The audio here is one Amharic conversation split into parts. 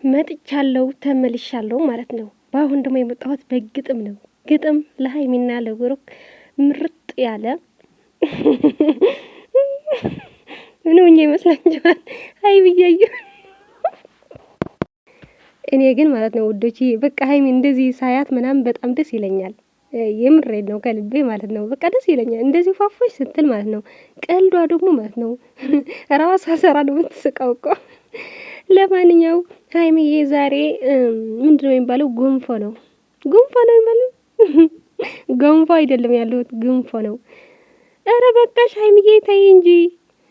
መጥቻለሁ ተመልሻለሁ ማለት ነው። በአሁን ደግሞ የመጣሁት በግጥም ነው። ግጥም ለሀይሚና ለብሩክ ምርጥ ያለ ምን ሆኜ ይመስላችኋል? ሀይሚ እያዩ እኔ ግን ማለት ነው ውዶቼ በቃ ሀይሚ እንደዚህ ሳያት ምናምን በጣም ደስ ይለኛል። የምሬድ ነው ከልቤ ማለት ነው። በቃ ደስ ይለኛል እንደዚህ ፏፏሽ ስትል ማለት ነው። ቀልዷ ደግሞ ማለት ነው ራሷ ሰራ ነው የምትስቀው እኮ። ለማንኛውም ሀይሚዬ ዛሬ ምንድነው የሚባለው? ጉንፎ ነው የሚባለው። ገንፎ አይደለም ያለሁት ግንፎ ነው። ኧረ በቃሽ ሀይሚዬ ተይ እንጂ።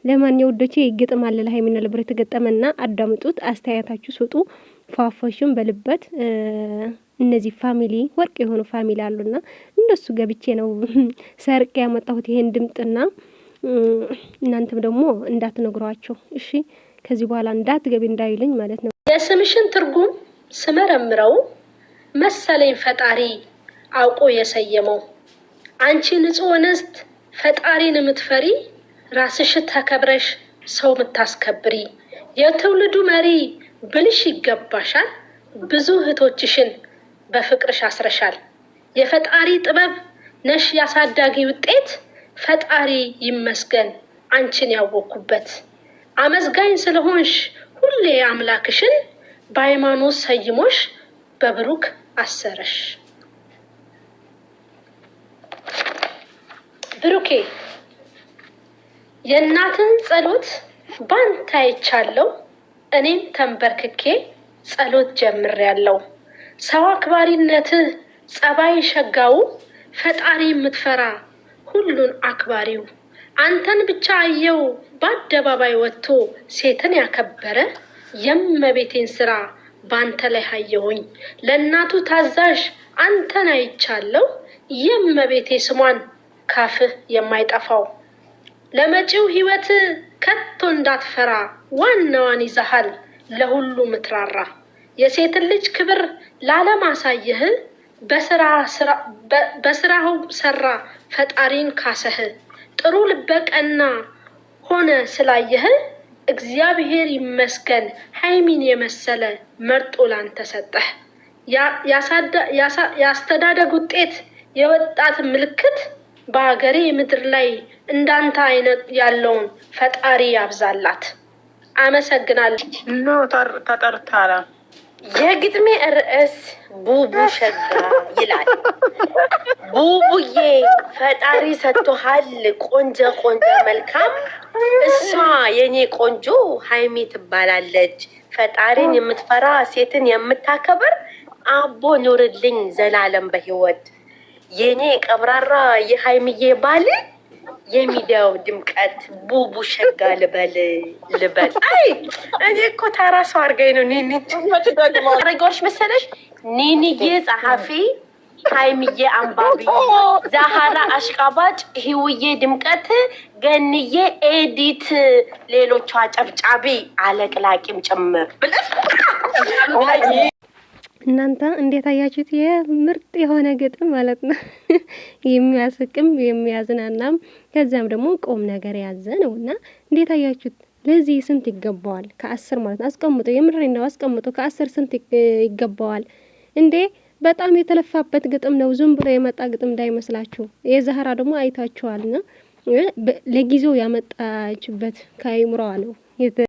ለማንኛውም ውዶቼ ግጥም አለ ለሀይሚና ለብሩክ የተገጠመና አዳምጡት፣ አስተያየታችሁ ስጡ። ፏፏሽም በልበት እነዚህ ፋሚሊ ወርቅ የሆኑ ፋሚሊ አሉና እንደሱ ገብቼ ነው ሰርቄ ያመጣሁት ይሄን ድምጥና እናንተም ደግሞ እንዳትነግሯቸው እሺ። ከዚህ በኋላ እንዳትገቢ እንዳይልኝ ማለት ነው። የስምሽን ትርጉም ስመረምረው መሰለኝ ፈጣሪ አውቆ የሰየመው። አንቺ ንጹህ እንስት ፈጣሪን የምትፈሪ ራስሽ ተከብረሽ ሰው የምታስከብሪ የትውልዱ መሪ ብልሽ ይገባሻል። ብዙ እህቶችሽን በፍቅርሽ አስረሻል። የፈጣሪ ጥበብ ነሽ ያሳዳጊ ውጤት። ፈጣሪ ይመስገን አንቺን ያወኩበት። አመስጋኝ ስለሆንሽ ሁሌ አምላክሽን በሃይማኖት ሰይሞሽ በብሩክ አሰረሽ። ብሩኬ የእናትን ጸሎት ባንተ አይቻለሁ። እኔም ተንበርክኬ ጸሎት ጀምሬያለሁ። ሰው አክባሪነትህ ጸባይ ሸጋው ፈጣሪ የምትፈራ ሁሉን አክባሪው። አንተን ብቻ አየው በአደባባይ ወጥቶ ሴትን ያከበረ። የእመቤቴን ስራ ባንተ ላይ አየሁኝ። ለእናቱ ታዛዥ አንተን አይቻለሁ። የእመቤቴ ስሟን ካፍህ የማይጠፋው። ለመጪው ህይወት ከቶ እንዳትፈራ ዋናዋን ይዘሃል ለሁሉ ምትራራ። የሴትን ልጅ ክብር ላለማሳየህ በስራው ሰራ ፈጣሪን ካሰህ። ጥሩ ልበቀና ሆነ ስላየህ እግዚአብሔር ይመስገን ሀይሚን የመሰለ መርጦ ላንተ ሰጠህ። ያስተዳደግ ውጤት የወጣት ምልክት በሀገሬ ምድር ላይ እንዳንተ አይነት ያለውን ፈጣሪ ያብዛላት። አመሰግናለሁ። ተጠርታላ። የግጥሜ ርዕስ ቡቡ ሸጋ ይላል። ቡቡዬ ፈጣሪ ሰጥቶሃል ቆንጆ መልካም። እሷ የኔ ቆንጆ ሀይሚ ትባላለች። ፈጣሪን የምትፈራ ሴትን የምታከብር አቦ ኑርልኝ ዘላለም በህይወት። የኔ ቀብራራ የሀይሚዬ ባል የሚዲያው ድምቀት ቡቡ ሸጋ ልበል። አይ እኔ እኮ ተራ ሰው አድርጋኝ ነው። አረጋዎች መሰለሽ ኒኒዬ ጸሐፊ፣ ሀይሚዬ አንባቢ፣ ዛሃራ አሽቃባጭ፣ ህውዬ ድምቀት፣ ገንዬ ኤዲት፣ ሌሎቿ አጨብጫቢ አለቅላቂም ጭምር ብለሽ እናንተ እንዴት አያችሁት? የምርጥ የሆነ ግጥም ማለት ነው። የሚያስቅም የሚያዝናናም ከዛም ደግሞ ቁም ነገር ያዘ ነውና እንዴት አያችሁት? ለዚህ ስንት ይገባዋል? ከ10 ማለት ነው። አስቀምጡ፣ የምሬን ነው አስቀምጡ። ከ10 ስንት ይገባዋል እንዴ? በጣም የተለፋበት ግጥም ነው። ዝም ብሎ የመጣ ግጥም እንዳይመስላችሁ። የዛህራ ደግሞ አይታችኋልና ለጊዜው ያመጣችበት ከአይምሮዋ ነው።